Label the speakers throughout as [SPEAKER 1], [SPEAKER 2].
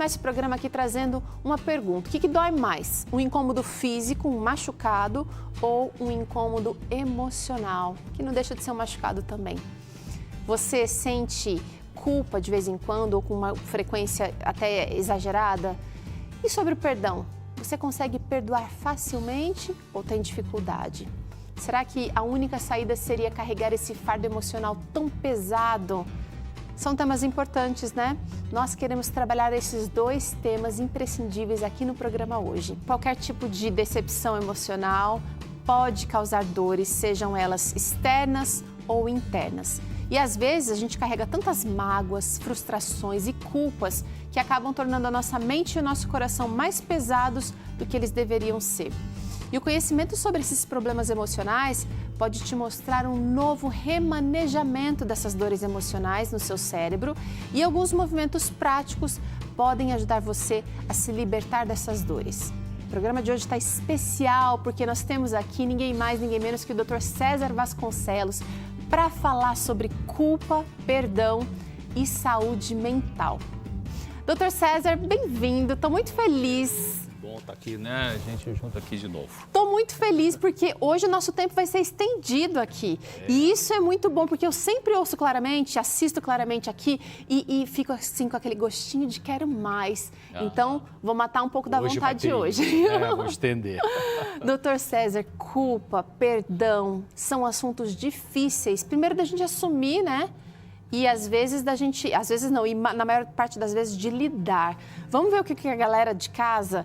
[SPEAKER 1] começo o programa aqui trazendo uma pergunta. O que dói mais? Um incômodo físico, um machucado ou um incômodo emocional, que não deixa de ser um machucado também? Você sente culpa de vez em quando ou com uma frequência até exagerada? E sobre o perdão? Você consegue perdoar facilmente ou tem dificuldade? Será que a única saída seria carregar esse fardo emocional tão pesado? São temas importantes, né? Nós queremos trabalhar esses dois temas imprescindíveis aqui no programa hoje. Qualquer tipo de decepção emocional pode causar dores, sejam elas externas ou internas. E às vezes a gente carrega tantas mágoas, frustrações e culpas que acabam tornando a nossa mente e o nosso coração mais pesados do que eles deveriam ser. E o conhecimento sobre esses problemas emocionais pode te mostrar um novo remanejamento dessas dores emocionais no seu cérebro e alguns movimentos práticos podem ajudar você a se libertar dessas dores. O programa de hoje está especial porque nós temos aqui ninguém mais, ninguém menos que o Dr. César Vasconcelos para falar sobre culpa, perdão e saúde mental. Dr. César, bem-vindo, estou muito feliz.
[SPEAKER 2] Bom estar aqui, né? A gente junto aqui de novo.
[SPEAKER 1] Estou muito feliz porque hoje o nosso tempo vai ser estendido aqui. E isso é muito bom porque eu sempre ouço claramente, assisto claramente aqui e fico assim com aquele gostinho de quero mais. Então, vou matar um pouco da vontade hoje.
[SPEAKER 2] Vou estender.
[SPEAKER 1] Doutor César, culpa, perdão, são assuntos difíceis. Primeiro da gente assumir, né? E às vezes e na maior parte das vezes de lidar. Vamos ver o que a galera de casa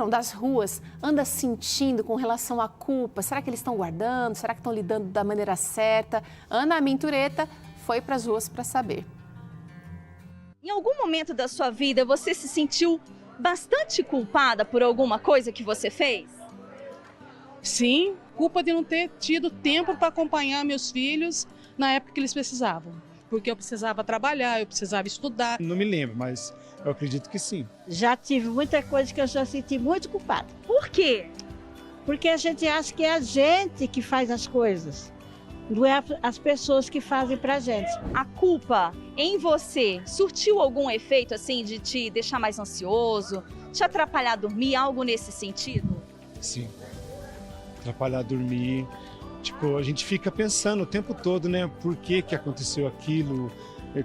[SPEAKER 1] das ruas, anda sentindo com relação à culpa. Será que eles estão guardando? Será que estão lidando da maneira certa? Ana Mintureta foi para as ruas para saber.
[SPEAKER 3] Em algum momento da sua vida você se sentiu bastante culpada por alguma coisa que você fez?
[SPEAKER 4] Sim, culpa de não ter tido tempo para acompanhar meus filhos na época que eles precisavam. Porque eu precisava trabalhar, eu precisava estudar.
[SPEAKER 5] Não me lembro, mas eu acredito que sim.
[SPEAKER 6] Já tive muita coisa que eu já senti muito culpada.
[SPEAKER 3] Por quê?
[SPEAKER 6] Porque a gente acha que é a gente que faz as coisas, não é as pessoas que fazem pra gente.
[SPEAKER 3] A culpa em você surtiu algum efeito assim de te deixar mais ansioso, te atrapalhar a dormir, algo nesse sentido?
[SPEAKER 5] Sim. Atrapalhar dormir. Tipo, a gente fica pensando o tempo todo, né? Por que aconteceu aquilo?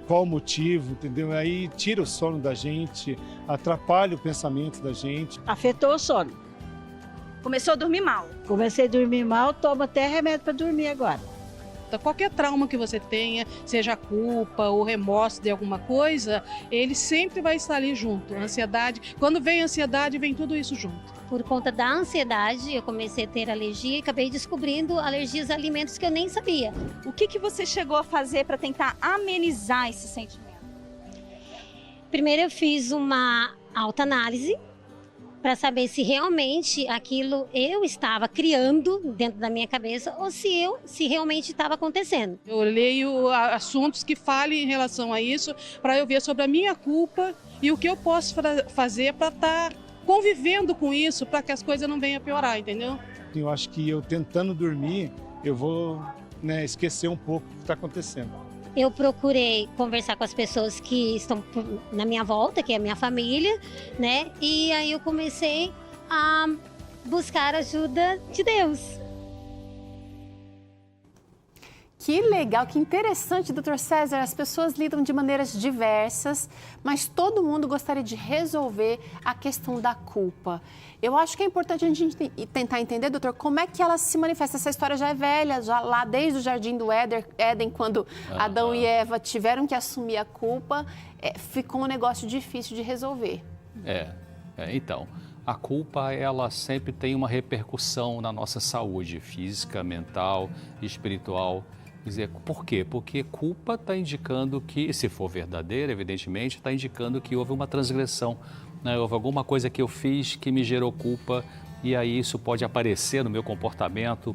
[SPEAKER 5] Qual o motivo, entendeu? Aí tira o sono da gente, atrapalha o pensamento da gente.
[SPEAKER 6] Afetou o sono.
[SPEAKER 3] Começou a dormir mal?
[SPEAKER 6] Comecei a dormir mal, tomo até remédio para dormir agora.
[SPEAKER 4] Qualquer trauma que você tenha, seja culpa ou remorso de alguma coisa, ele sempre vai estar ali junto. A ansiedade, quando vem a ansiedade, vem tudo isso junto.
[SPEAKER 7] Por conta da ansiedade, eu comecei a ter alergia e acabei descobrindo alergias a alimentos que eu nem sabia.
[SPEAKER 3] O que você chegou a fazer para tentar amenizar esse sentimento?
[SPEAKER 7] Primeiro eu fiz uma autoanálise para saber se realmente aquilo eu estava criando dentro da minha cabeça ou se realmente estava acontecendo.
[SPEAKER 4] Eu leio assuntos que falem em relação a isso para eu ver sobre a minha culpa e o que eu posso fazer para estar convivendo com isso, para que as coisas não venham a piorar, entendeu?
[SPEAKER 5] Eu acho que eu tentando dormir, eu vou, esquecer um pouco o que está acontecendo.
[SPEAKER 7] Eu procurei conversar com as pessoas que estão na minha volta, que é a minha família, né? E aí eu comecei a buscar ajuda de Deus.
[SPEAKER 1] Que legal, que interessante, Dr. César. As pessoas lidam de maneiras diversas, mas todo mundo gostaria de resolver a questão da culpa. Eu acho que é importante a gente tentar entender, doutor, como é que ela se manifesta. Essa história já é velha, já lá desde o Jardim do Éden, quando Adão e Eva tiveram que assumir a culpa, ficou um negócio difícil de resolver.
[SPEAKER 2] Então, a culpa, ela sempre tem uma repercussão na nossa saúde física, mental, espiritual. Quer dizer, por quê? Porque culpa está indicando que, se for verdadeira, evidentemente, está indicando que houve uma transgressão, né? Houve alguma coisa que eu fiz que me gerou culpa e aí isso pode aparecer no meu comportamento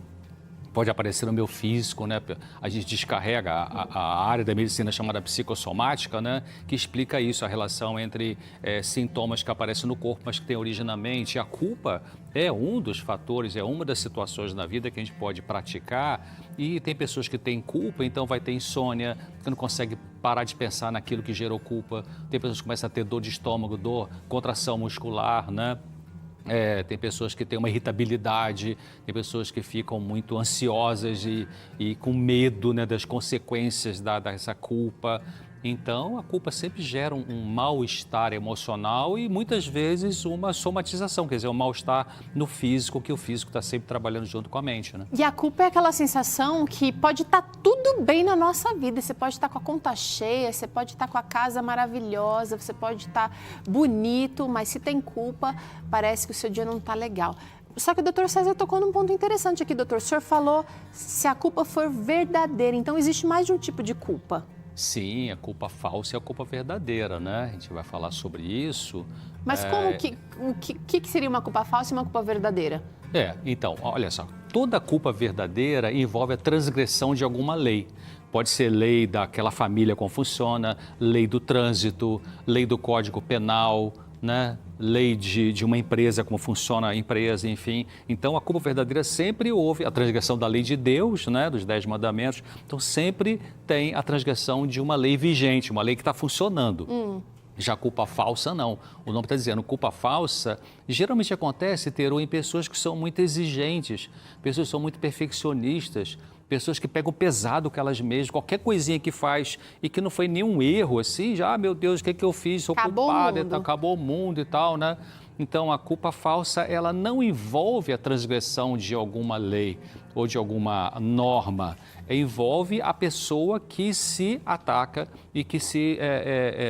[SPEAKER 2] pode aparecer no meu físico, né? A gente descarrega a área da medicina chamada psicossomática, né? Que explica isso, a relação entre sintomas que aparecem no corpo, mas que tem origem na mente. A culpa é um dos fatores, é uma das situações na vida que a gente pode praticar. E tem pessoas que têm culpa, então vai ter insônia, que não consegue parar de pensar naquilo que gerou culpa. Tem pessoas que começam a ter dor de estômago, dor, contração muscular, né? Tem pessoas que têm uma irritabilidade, tem pessoas que ficam muito ansiosas e com medo, né, das consequências dessa culpa. Então, a culpa sempre gera um mal-estar emocional e muitas vezes uma somatização, quer dizer, um mal-estar no físico, que o físico está sempre trabalhando junto com a mente, né?
[SPEAKER 1] E a culpa é aquela sensação que pode estar tudo bem na nossa vida. Você pode estar com a conta cheia, você pode estar com a casa maravilhosa, você pode estar bonito, mas se tem culpa, parece que o seu dia não está legal. Só que o doutor César tocou num ponto interessante aqui, doutor. O senhor falou se a culpa for verdadeira, então existe mais de um tipo de culpa.
[SPEAKER 2] Sim, a culpa falsa e a culpa verdadeira, né? A gente vai falar sobre isso.
[SPEAKER 1] Mas como que seria uma culpa falsa e uma culpa verdadeira?
[SPEAKER 2] Então, olha só, toda culpa verdadeira envolve a transgressão de alguma lei. Pode ser lei daquela família como funciona, lei do trânsito, lei do Código Penal, né? Lei de uma empresa, como funciona a empresa, enfim. Então, a culpa verdadeira sempre houve a transgressão da lei de Deus, né? Dos 10 mandamentos. Então, sempre tem a transgressão de uma lei vigente, uma lei que está funcionando. Já culpa falsa, não. O nome está dizendo culpa falsa, geralmente acontece, Teru, em pessoas que são muito exigentes, pessoas que são muito perfeccionistas, pessoas que pegam pesado com elas mesmas, qualquer coisinha que faz e que não foi nenhum erro, assim, já, meu Deus, o que eu fiz? Sou culpada, acabou o mundo e tal, né? Então, a culpa falsa, ela não envolve a transgressão de alguma lei ou de alguma norma, envolve a pessoa que se ataca e que se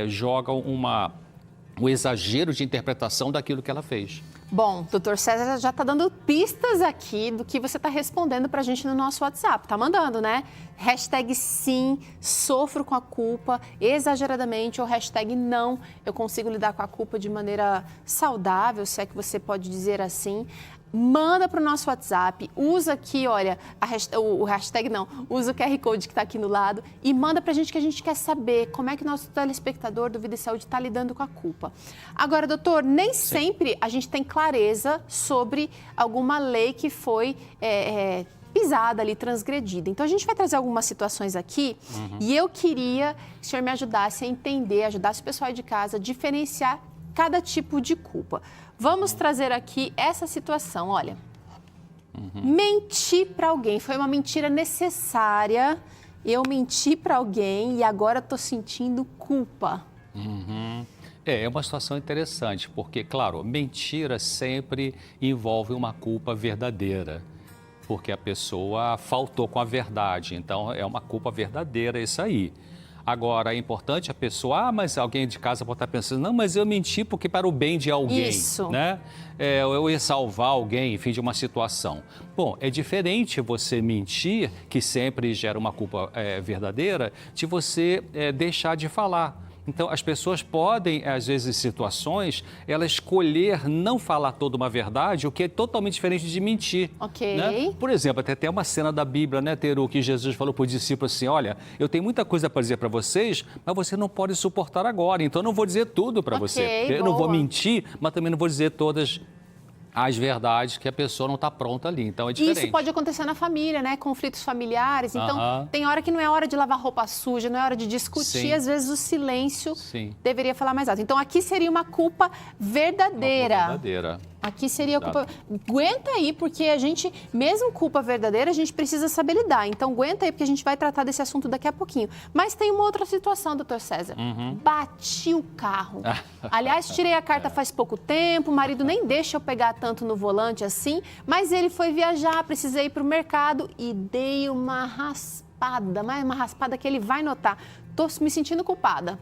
[SPEAKER 2] joga um exagero de interpretação daquilo que ela fez.
[SPEAKER 1] Bom, doutor César já está dando pistas aqui do que você está respondendo para a gente no nosso WhatsApp. Tá mandando, né? Hashtag sim, sofro com a culpa exageradamente, ou hashtag não, eu consigo lidar com a culpa de maneira saudável, se é que você pode dizer assim. Manda para o nosso WhatsApp, usa aqui, olha, o hashtag não, usa o QR Code que está aqui no lado e manda para a gente, que a gente quer saber como é que o nosso telespectador do Vida e Saúde está lidando com a culpa. Agora, doutor, nem sempre a gente tem clareza sobre alguma lei que foi pisada ali, transgredida. Então, a gente vai trazer algumas situações aqui e eu queria que o senhor me ajudasse a entender, ajudasse o pessoal de casa a diferenciar cada tipo de culpa. Vamos trazer aqui essa situação, olha. Mentir para alguém foi uma mentira necessária. Eu menti para alguém e agora estou sentindo culpa.
[SPEAKER 2] É uma situação interessante, porque, claro, mentira sempre envolve uma culpa verdadeira, porque a pessoa faltou com a verdade, então é uma culpa verdadeira isso aí. Agora, é importante a pessoa, mas alguém de casa pode estar pensando, não, mas eu menti porque para o bem de alguém,
[SPEAKER 1] Isso.
[SPEAKER 2] né? Eu ia salvar alguém, enfim, de uma situação. Bom, é diferente você mentir, que sempre gera uma culpa verdadeira, de você deixar de falar. Então, as pessoas podem, às vezes, em situações, ela escolher não falar toda uma verdade, o que é totalmente diferente de mentir.
[SPEAKER 1] Ok.
[SPEAKER 2] Né? Por exemplo, até uma cena da Bíblia, né, Teru, que Jesus falou para os discípulos assim, olha, eu tenho muita coisa para dizer para vocês, mas você não pode suportar agora, então eu não vou dizer tudo para você. Eu não vou mentir, mas também não vou dizer todas as verdades que a pessoa não está pronta ali, então é diferente.
[SPEAKER 1] Isso pode acontecer na família, né? Conflitos familiares. Então, tem hora que não é hora de lavar roupa suja, não é hora de discutir.
[SPEAKER 2] Sim.
[SPEAKER 1] Às vezes o silêncio deveria falar mais alto. Então, aqui seria uma culpa verdadeira.
[SPEAKER 2] Uma culpa verdadeira.
[SPEAKER 1] Aqui seria a culpa... Aguenta aí, porque a gente, mesmo culpa verdadeira, a gente precisa saber lidar. Então, aguenta aí, porque a gente vai tratar desse assunto daqui a pouquinho. Mas tem uma outra situação, doutor César. Bati o carro. Aliás, tirei a carta faz pouco tempo, o marido nem deixa eu pegar tanto no volante assim, mas ele foi viajar, precisei ir para o mercado e dei uma raspada, mas uma raspada que ele vai notar. Estou me sentindo culpada.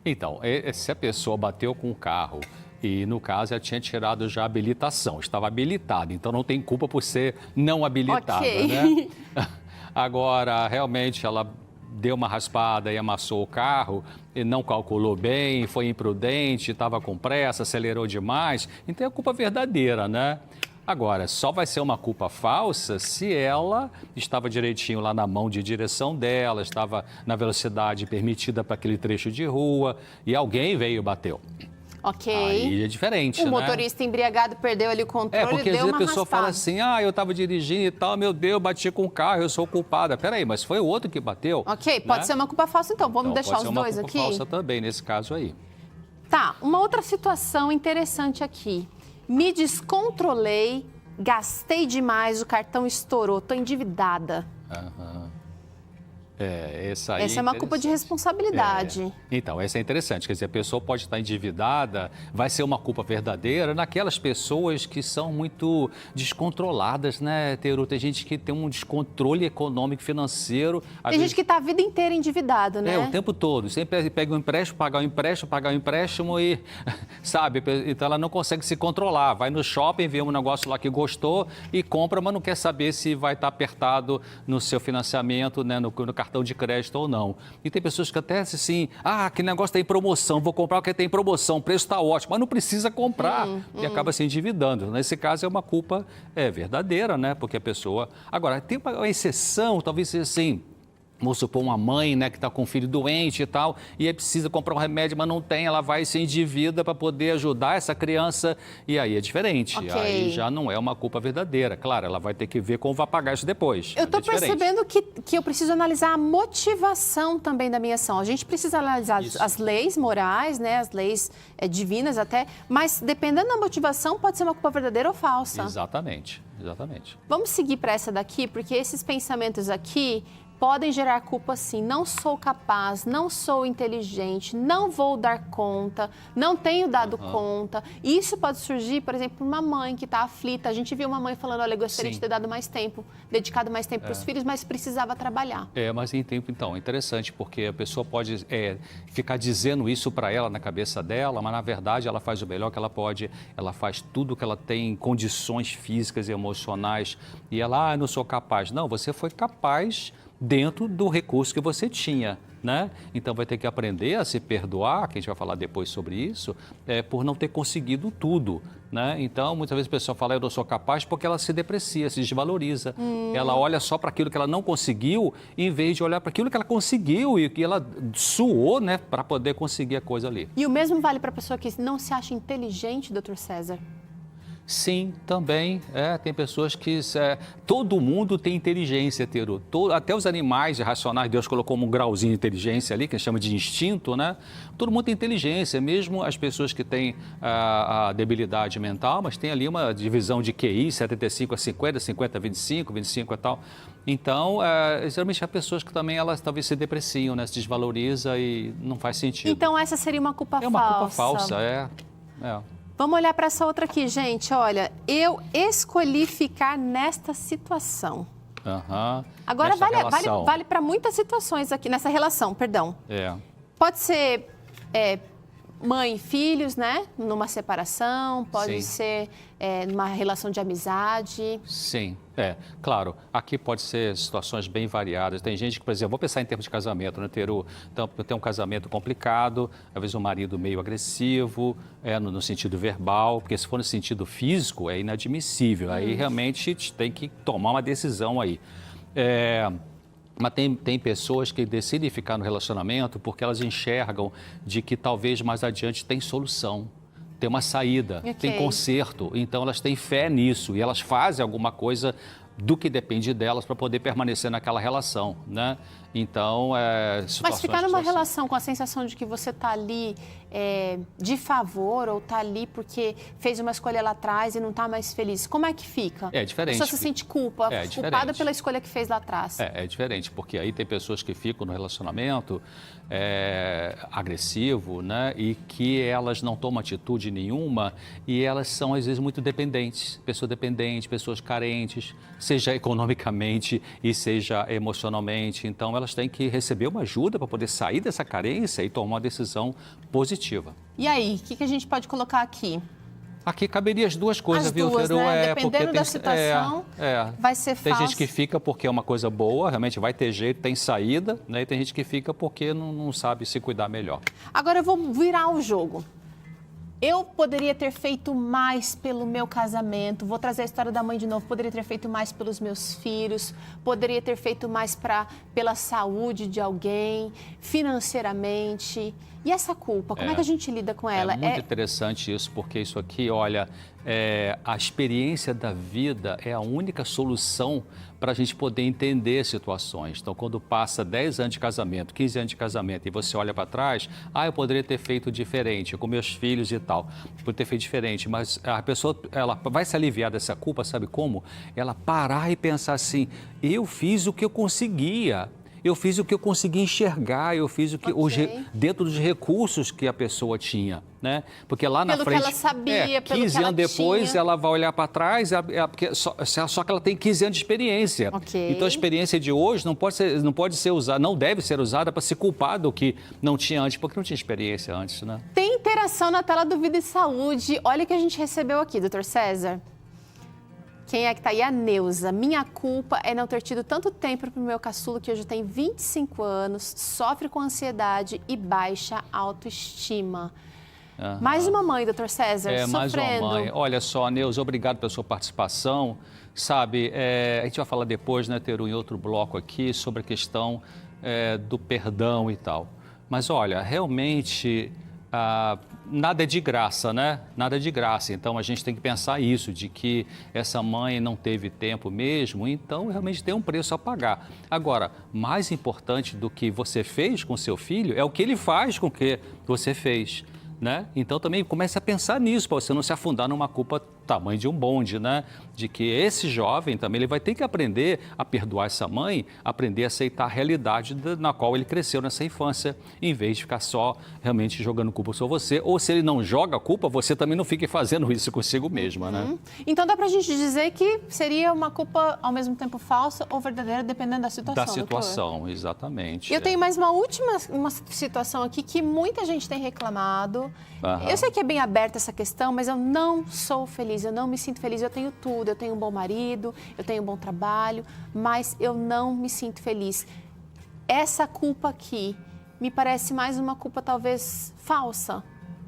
[SPEAKER 2] Então, se a pessoa bateu com o carro... E, no caso, ela tinha tirado já a habilitação, estava habilitada, então não tem culpa por ser não habilitada, né? Agora, realmente, ela deu uma raspada e amassou o carro, e não calculou bem, foi imprudente, estava com pressa, acelerou demais, então é culpa verdadeira, né? Agora, só vai ser uma culpa falsa se ela estava direitinho lá na mão de direção dela, estava na velocidade permitida para aquele trecho de rua e alguém veio e bateu.
[SPEAKER 1] Ok.
[SPEAKER 2] Aí é diferente,
[SPEAKER 1] O
[SPEAKER 2] né?
[SPEAKER 1] motorista embriagado perdeu ali o controle e
[SPEAKER 2] Porque às
[SPEAKER 1] deu
[SPEAKER 2] vezes
[SPEAKER 1] uma
[SPEAKER 2] a pessoa
[SPEAKER 1] raspada.
[SPEAKER 2] fala assim, eu estava dirigindo e tal, meu Deus, bati com o carro, eu sou culpada. Peraí, mas foi o outro que bateu.
[SPEAKER 1] Ok, pode ser uma culpa falsa então. Vamos
[SPEAKER 2] Então,
[SPEAKER 1] deixar
[SPEAKER 2] pode
[SPEAKER 1] os
[SPEAKER 2] ser
[SPEAKER 1] dois
[SPEAKER 2] uma
[SPEAKER 1] aqui?
[SPEAKER 2] culpa falsa também, nesse caso aí.
[SPEAKER 1] Tá, uma outra situação interessante aqui. Me descontrolei, gastei demais, o cartão estourou, tô endividada.
[SPEAKER 2] Aham. Essa aí
[SPEAKER 1] Essa é uma culpa de
[SPEAKER 2] interessante.
[SPEAKER 1] responsabilidade.
[SPEAKER 2] Então, essa é interessante. Quer dizer, a pessoa pode estar endividada, vai ser uma culpa verdadeira naquelas pessoas que são muito descontroladas, né, Teru? Tem gente que tem um descontrole econômico, financeiro.
[SPEAKER 1] Tem gente que tá a vida inteira endividado, né?
[SPEAKER 2] O tempo todo. Sempre pega um empréstimo, pagar um empréstimo e, sabe? Então ela não consegue se controlar. Vai no shopping, vê um negócio lá que gostou e compra, mas não quer saber se vai estar apertado no seu financiamento, né, no cartão de crédito ou não. E tem pessoas que até assim, que negócio tem promoção, vou comprar porque tem promoção, o preço está ótimo, mas não precisa comprar e acaba se endividando. Nesse caso é uma culpa verdadeira, né? Porque a pessoa... Agora, tem uma exceção, talvez seja assim... Vamos supor uma mãe, né, que está com um filho doente e tal, e aí precisa comprar um remédio, mas não tem, ela vai e se endivida para poder ajudar essa criança, e aí é diferente.
[SPEAKER 1] Ok.
[SPEAKER 2] Aí já não é uma culpa verdadeira. Claro, ela vai ter que ver como vai pagar isso depois.
[SPEAKER 1] Eu estou
[SPEAKER 2] Mas é diferente.
[SPEAKER 1] percebendo que eu preciso analisar a motivação também da minha ação. A gente precisa analisar as leis morais, né, as leis divinas até, mas dependendo da motivação, pode ser uma culpa verdadeira ou falsa.
[SPEAKER 2] Exatamente, exatamente.
[SPEAKER 1] Vamos seguir para essa daqui, porque esses pensamentos aqui podem gerar culpa assim, não sou capaz, não sou inteligente, não vou dar conta, não tenho dado conta. Isso pode surgir, por exemplo, uma mãe que está aflita. A gente viu uma mãe falando, olha, eu gostaria de ter dado mais tempo, dedicado mais tempo para os filhos, mas precisava trabalhar.
[SPEAKER 2] Mas em tempo, então, é interessante, porque a pessoa pode ficar dizendo isso para ela na cabeça dela, mas na verdade ela faz o melhor que ela pode, ela faz tudo que ela tem, condições físicas e emocionais, e ela, eu não sou capaz. Não, você foi capaz dentro do recurso que você tinha, né? Então vai ter que aprender a se perdoar, que a gente vai falar depois sobre isso, por não ter conseguido tudo, né? Então muitas vezes a pessoa fala eu não sou capaz porque ela se deprecia, se desvaloriza. Ela olha só para aquilo que ela não conseguiu, em vez de olhar para aquilo que ela conseguiu e que ela suou, né, para poder conseguir a coisa ali.
[SPEAKER 1] E o mesmo vale para a pessoa que não se acha inteligente, doutor César?
[SPEAKER 2] Sim, também. Tem pessoas que... todo mundo tem inteligência, Teru. Até os animais irracionais, Deus colocou um grauzinho de inteligência ali, que a gente chama de instinto, né? Todo mundo tem inteligência, mesmo as pessoas que têm a debilidade mental, mas tem ali uma divisão de QI, 75 a 50, 50 a 25, 25 a tal. Então, geralmente há pessoas que também elas talvez se depreciam, né? Se desvaloriza e não faz sentido.
[SPEAKER 1] Então essa seria uma culpa falsa.
[SPEAKER 2] É uma culpa falsa,
[SPEAKER 1] Vamos olhar para essa outra aqui, gente. Olha, eu escolhi ficar nesta situação. Agora vale para muitas situações aqui, nessa relação, perdão. Pode ser mãe e filhos, né? Numa separação, pode ser numa relação de amizade.
[SPEAKER 2] Sim, claro. Aqui pode ser situações bem variadas. Tem gente que, por exemplo, vou pensar em termos de casamento, né, Teru? Então, tem um casamento complicado, às vezes um marido meio agressivo, no sentido verbal, porque se for no sentido físico, é inadmissível. Aí realmente tem que tomar uma decisão aí. Mas tem pessoas que decidem ficar no relacionamento porque elas enxergam de que talvez mais adiante tem solução, tem uma saída, tem conserto. Então elas têm fé nisso e elas fazem alguma coisa do que depende delas para poder permanecer naquela relação, né? Então,
[SPEAKER 1] Mas ficar numa relação com a sensação de que você está ali de favor ou está ali porque fez uma escolha lá atrás e não está mais feliz, como é que fica?
[SPEAKER 2] É diferente.
[SPEAKER 1] A pessoa se sente culpada pela escolha que fez lá atrás.
[SPEAKER 2] É diferente, porque aí tem pessoas que ficam no relacionamento agressivo, né? E que elas não tomam atitude nenhuma e elas são, às vezes, muito dependentes. Pessoas dependentes, pessoas carentes, seja economicamente e seja emocionalmente. Então, elas têm que receber uma ajuda para poder sair dessa carência e tomar uma decisão positiva.
[SPEAKER 1] E aí, o que a gente pode colocar aqui?
[SPEAKER 2] Aqui caberia as duas coisas, viu,
[SPEAKER 1] Feru?
[SPEAKER 2] né?
[SPEAKER 1] Dependendo da situação, vai ser
[SPEAKER 2] Tem
[SPEAKER 1] falso.
[SPEAKER 2] gente que fica porque é uma coisa boa, realmente vai ter jeito, tem saída, né? E tem gente que fica porque não sabe se cuidar melhor.
[SPEAKER 1] Agora eu vou virar o jogo. eu poderia ter feito mais pelo meu casamento, vou trazer a história da mãe de novo, poderia ter feito mais pelos meus filhos, poderia ter feito mais pela saúde de alguém, financeiramente. E essa culpa, como é que a gente lida com ela?
[SPEAKER 2] É muito interessante isso, porque isso aqui, olha, a experiência da vida é a única solução para a gente poder entender situações. Então, quando passa 10 anos de casamento, 15 anos de casamento, e você olha para trás, eu poderia ter feito diferente com meus filhos e tal, poderia ter feito diferente, mas a pessoa, ela vai se aliviar dessa culpa, sabe como? Ela parar e pensar assim, eu fiz o que eu conseguia. Eu fiz o que eu consegui enxergar, eu fiz o que dentro dos recursos que a pessoa tinha, né? Porque lá na frente,
[SPEAKER 1] pelo que ela sabia,
[SPEAKER 2] 15 anos depois, ela vai olhar para trás, porque só que ela tem 15 anos de experiência. Então a experiência de hoje não pode ser usada, não deve ser usada para se culpar do que não tinha antes, porque não tinha experiência antes, né?
[SPEAKER 1] Tem interação na tela do Vida e Saúde. Olha o que a gente recebeu aqui, doutor César. Quem é que tá aí? A Neuza. Minha culpa é não ter tido tanto tempo para o meu caçulo, que hoje tem 25 anos, sofre com ansiedade e baixa autoestima. Mais uma mãe, doutor César, sofrendo.
[SPEAKER 2] Mais uma mãe. Olha só, Neuza, obrigado pela sua participação. Sabe, a gente vai falar depois, né, Teru, em outro bloco aqui, sobre a questão do perdão e tal. Mas olha, realmente... nada é de graça, né? Nada é de graça. Então, a gente tem que pensar isso, de que essa mãe não teve tempo mesmo, então realmente tem um preço a pagar. Agora, mais importante do que você fez com seu filho é o que ele faz com o que você fez, né? Então, também comece a pensar nisso, para você não se afundar numa culpa tamanho de um bonde, né? De que esse jovem também ele vai ter que aprender a perdoar essa mãe, aprender a aceitar a realidade na qual ele cresceu nessa infância, em vez de ficar só realmente jogando culpa sobre você. Ou se ele não joga a culpa, você também não fique fazendo isso consigo mesma, né?
[SPEAKER 1] Então dá pra gente dizer que seria uma culpa ao mesmo tempo falsa ou verdadeira, dependendo da situação,
[SPEAKER 2] Da situação,
[SPEAKER 1] doutor?
[SPEAKER 2] Exatamente.
[SPEAKER 1] E eu tenho mais uma situação aqui que muita gente tem reclamado. Eu sei que é bem aberta essa questão, mas eu não sou feliz, eu não me sinto feliz. Eu tenho tudo, eu tenho um bom marido, eu tenho um bom trabalho, mas eu não me sinto feliz. Essa culpa aqui me parece mais uma culpa talvez falsa,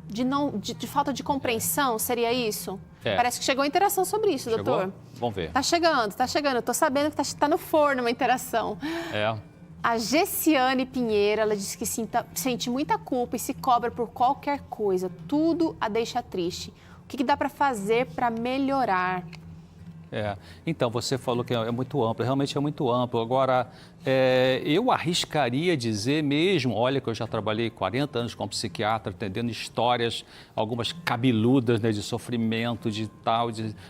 [SPEAKER 1] de falta de compreensão, seria isso? Parece que chegou a interação sobre isso, doutor.
[SPEAKER 2] Vamos ver.
[SPEAKER 1] Tá chegando. Eu tô sabendo que tá no forno uma interação. A Gessiane Pinheiro, ela disse que sente muita culpa e se cobra por qualquer coisa. Tudo a deixa triste. O que dá para fazer para melhorar?
[SPEAKER 2] Então, você falou que é muito amplo, realmente é muito amplo. Agora, eu arriscaria dizer mesmo, olha que eu já trabalhei 40 anos como psiquiatra, atendendo histórias, algumas cabeludas, né, de sofrimento, de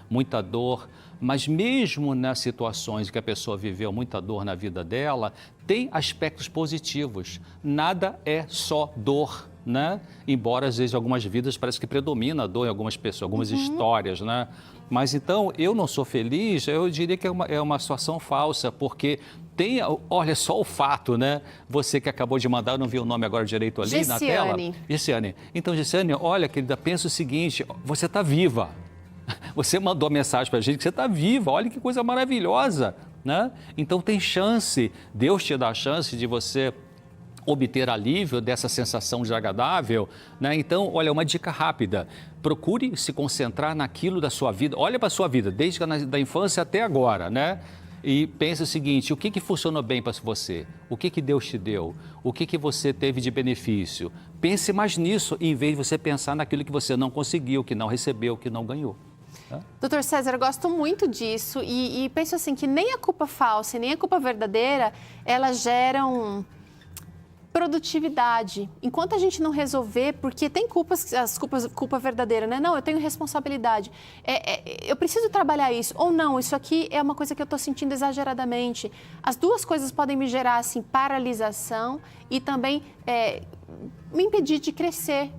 [SPEAKER 2] muita dor. Mas mesmo nas situações que a pessoa viveu muita dor na vida dela, tem aspectos positivos. Nada é só dor, né? Embora, às vezes, algumas vidas parece que predomina a dor em algumas pessoas, algumas histórias, né? Mas, então, eu não sou feliz, eu diria que é uma situação falsa, porque olha só o fato, né? Você que acabou de mandar, eu não vi o nome agora direito ali na tela. Gessiane. Então, Gessiane, olha, querida, pensa o seguinte, você está viva. Você mandou a mensagem para a gente que você está viva, olha que coisa maravilhosa, né? Então tem chance, Deus te dá a chance de você obter alívio dessa sensação desagradável, né? Então, olha, uma dica rápida, procure se concentrar naquilo da sua vida, olha para a sua vida, desde da infância até agora, né? E pense o seguinte, o que funcionou bem para você? O que Deus te deu? O que você teve de benefício? Pense mais nisso, em vez de você pensar naquilo que você não conseguiu, que não recebeu, que não ganhou.
[SPEAKER 1] Doutor César, eu gosto muito disso e penso assim que nem a culpa falsa e nem a culpa verdadeira, elas geram produtividade. Enquanto a gente não resolver, porque tem culpa verdadeira, né? Não, eu tenho responsabilidade. Eu preciso trabalhar isso. Ou não, isso aqui é uma coisa que eu estou sentindo exageradamente. As duas coisas podem me gerar, assim, paralisação e também me impedir de crescer.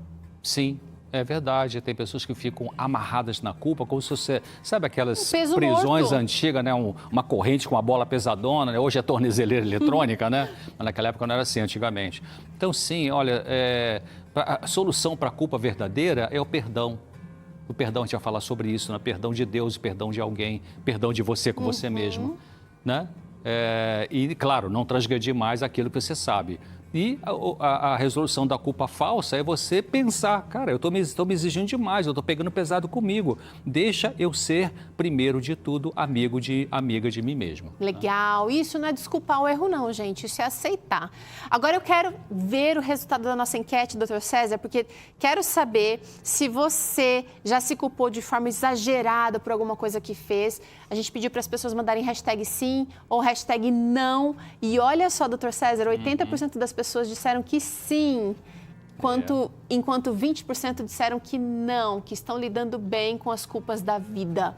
[SPEAKER 2] Sim. É verdade, tem pessoas que ficam amarradas na culpa, como se você... Sabe aquelas
[SPEAKER 1] morto.
[SPEAKER 2] prisões antigas, né? Uma corrente com uma bola pesadona, né? Hoje é tornezeleira eletrônica, né? Mas naquela época não era assim, antigamente. Então, sim, olha, a solução para a culpa verdadeira é o perdão. O perdão, a gente vai falar sobre isso, né? Perdão de Deus, perdão de alguém, perdão de você com você mesmo, né? E, claro, não transgredir mais aquilo que você sabe. E a resolução da culpa falsa é você pensar, cara, eu estou me exigindo demais, eu estou pegando pesado comigo. Deixa eu ser, primeiro de tudo, amiga de mim mesmo.
[SPEAKER 1] Legal. Isso não é desculpar o erro não, gente. Isso é aceitar. Agora eu quero ver o resultado da nossa enquete, doutor César, porque quero saber se você já se culpou de forma exagerada por alguma coisa que fez. A gente pediu para as pessoas mandarem hashtag sim ou hashtag não. E olha só, doutor César, 80% das pessoas disseram que sim, enquanto 20% disseram que não, que estão lidando bem com as culpas da vida.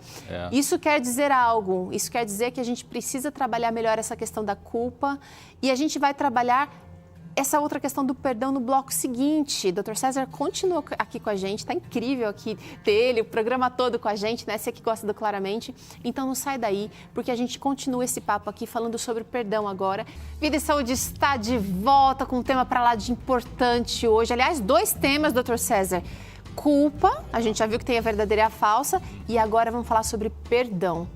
[SPEAKER 1] Isso quer dizer algo, isso quer dizer que a gente precisa trabalhar melhor essa questão da culpa e a gente vai trabalhar essa outra questão do perdão no bloco seguinte. Dr. César continua aqui com a gente, está incrível aqui ter ele, o programa todo com a gente, né? Você que gosta do Claramente. Então não sai daí, porque a gente continua esse papo aqui falando sobre perdão agora. Vida e Saúde está de volta com um tema para lá de importante hoje. Aliás, 2 temas, Dr. César. Culpa, a gente já viu que tem a verdadeira e a falsa, e agora vamos falar sobre perdão.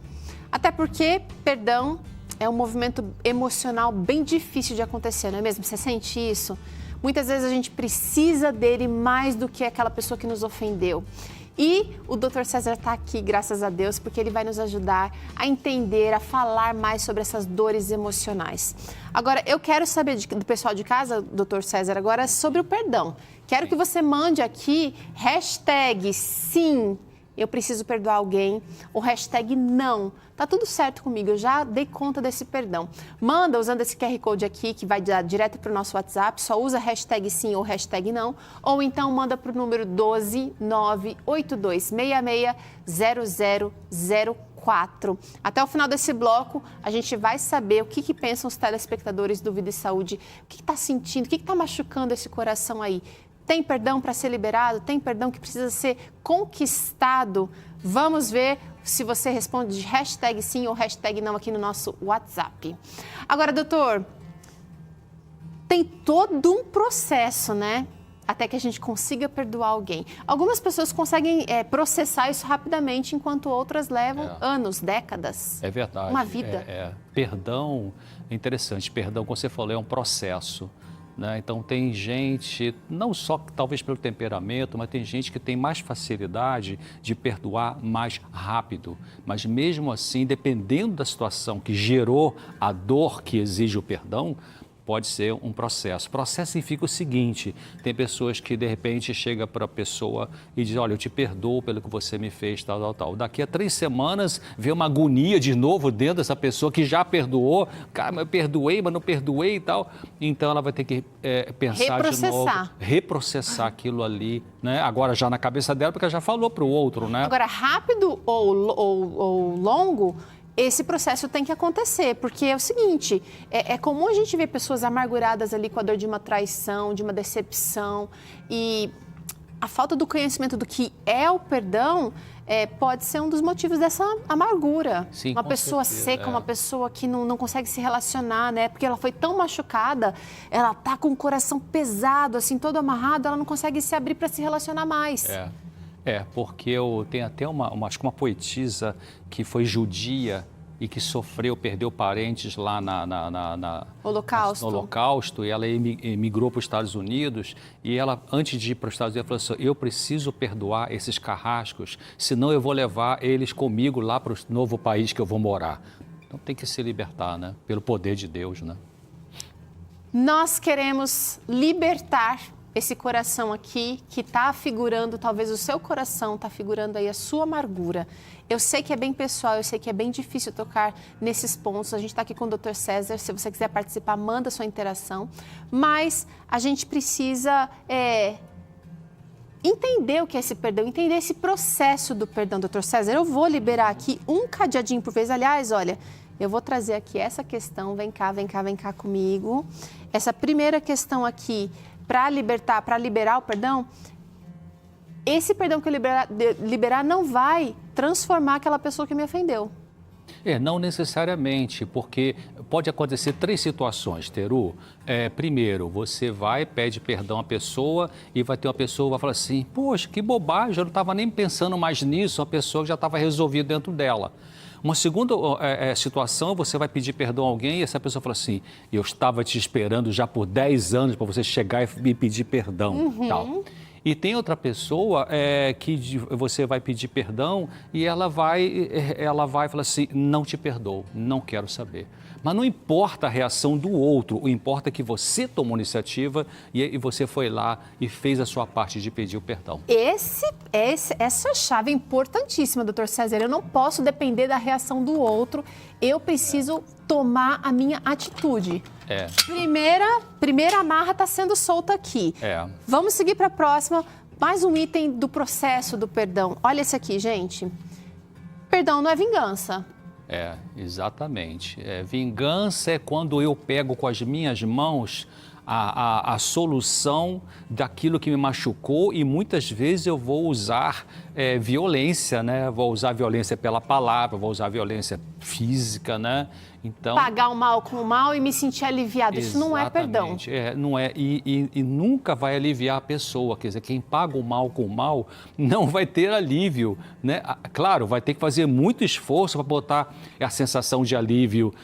[SPEAKER 1] Até porque perdão é um movimento emocional bem difícil de acontecer, não é mesmo? Você sente isso? Muitas vezes a gente precisa dele mais do que aquela pessoa que nos ofendeu. E o Dr. César está aqui, graças a Deus, porque ele vai nos ajudar a entender, a falar mais sobre essas dores emocionais. Agora, eu quero saber do pessoal de casa, Dr. César, agora sobre o perdão. Quero que você mande aqui hashtag sim, eu preciso perdoar alguém, o hashtag não. Tá tudo certo comigo, eu já dei conta desse perdão. Manda usando esse QR Code aqui, que vai direto para o nosso WhatsApp, só usa hashtag sim ou hashtag não, ou então manda para o número 12982660004. Até o final desse bloco, a gente vai saber o que pensam os telespectadores do Vida e Saúde, o que está sentindo, o que está machucando esse coração aí. Tem perdão para ser liberado? Tem perdão que precisa ser conquistado? Vamos ver se você responde de hashtag sim ou hashtag não aqui no nosso WhatsApp. Agora, doutor, tem todo um processo, né? Até que a gente consiga perdoar alguém. Algumas pessoas conseguem processar isso rapidamente, enquanto outras levam anos, décadas.
[SPEAKER 2] É verdade.
[SPEAKER 1] Uma vida.
[SPEAKER 2] Perdão, é interessante. Perdão, como você falou, é um processo. Né? Então tem gente, não só talvez pelo temperamento, mas tem gente que tem mais facilidade de perdoar mais rápido. Mas mesmo assim, dependendo da situação que gerou a dor que exige o perdão, pode ser um processo. O processo significa o seguinte, tem pessoas que de repente chega para a pessoa e diz, olha, eu te perdoo pelo que você me fez, tal. Daqui a 3 semanas vê uma agonia de novo dentro dessa pessoa que já perdoou, cara, eu perdoei, mas não perdoei e tal. Então ela vai ter que pensar de novo, reprocessar aquilo ali, né? Agora já na cabeça dela, porque ela já falou para o outro, né?
[SPEAKER 1] Agora, rápido ou longo, esse processo tem que acontecer, porque é o seguinte, é comum a gente ver pessoas amarguradas ali com a dor de uma traição, de uma decepção, e a falta do conhecimento do que é o perdão pode ser um dos motivos dessa amargura.
[SPEAKER 2] Sim,
[SPEAKER 1] uma pessoa seca, uma pessoa que não consegue se relacionar, né? Porque ela foi tão machucada, ela tá com o coração pesado, assim, todo amarrado, ela não consegue se abrir para se relacionar mais.
[SPEAKER 2] Porque eu tenho até acho que uma poetisa que foi judia e que perdeu parentes lá no Holocausto, e ela emigrou para os Estados Unidos, e ela, antes de ir para os Estados Unidos, falou assim, eu preciso perdoar esses carrascos, senão eu vou levar eles comigo lá para o novo país que eu vou morar. Então tem que se libertar, né? Pelo poder de Deus, né?
[SPEAKER 1] Nós queremos libertar esse coração aqui que está figurando, talvez o seu coração está figurando aí a sua amargura. Eu sei que é bem pessoal, eu sei que é bem difícil tocar nesses pontos. A gente está aqui com o Dr. César, se você quiser participar, manda sua interação. Mas a gente precisa entender o que é esse perdão, entender esse processo do perdão, Dr. César. Eu vou liberar aqui um cadeadinho por vez. Aliás, olha, eu vou trazer aqui essa questão, vem cá comigo. Essa primeira questão aqui, para liberar o perdão, esse perdão que eu liberar não vai transformar aquela pessoa que me ofendeu.
[SPEAKER 2] Não necessariamente, porque pode acontecer 3 situações, Teru. Primeiro, você pede perdão à pessoa e vai ter uma pessoa que vai falar assim, poxa, que bobagem, eu não estava nem pensando mais nisso, uma pessoa que já estava resolvida dentro dela. Uma segunda situação, você vai pedir perdão a alguém e essa pessoa fala assim, eu estava te esperando já por 10 anos para você chegar e me pedir perdão. Tal. E tem outra pessoa que você vai pedir perdão e ela vai falar assim, não te perdoo, não quero saber. Mas não importa a reação do outro, o importa é que você tomou iniciativa e você foi lá e fez a sua parte de pedir o perdão.
[SPEAKER 1] Essa chave é importantíssima, doutor César. Eu não posso depender da reação do outro, eu preciso tomar a minha atitude. Primeira amarra está sendo solta aqui. Vamos seguir para a próxima. Mais um item do processo do perdão. Olha esse aqui, gente. Perdão não é vingança.
[SPEAKER 2] Exatamente. Vingança é quando eu pego com as minhas mãos a solução daquilo que me machucou e muitas vezes eu vou usar violência, né? Vou usar violência pela palavra, vou usar violência física, né? Então,
[SPEAKER 1] pagar o mal com o mal e me sentir aliviado. Isso não é perdão.
[SPEAKER 2] Não é. E nunca vai aliviar a pessoa. Quer dizer, quem paga o mal com o mal não vai ter alívio, né? Claro, vai ter que fazer muito esforço para botar a sensação de alívio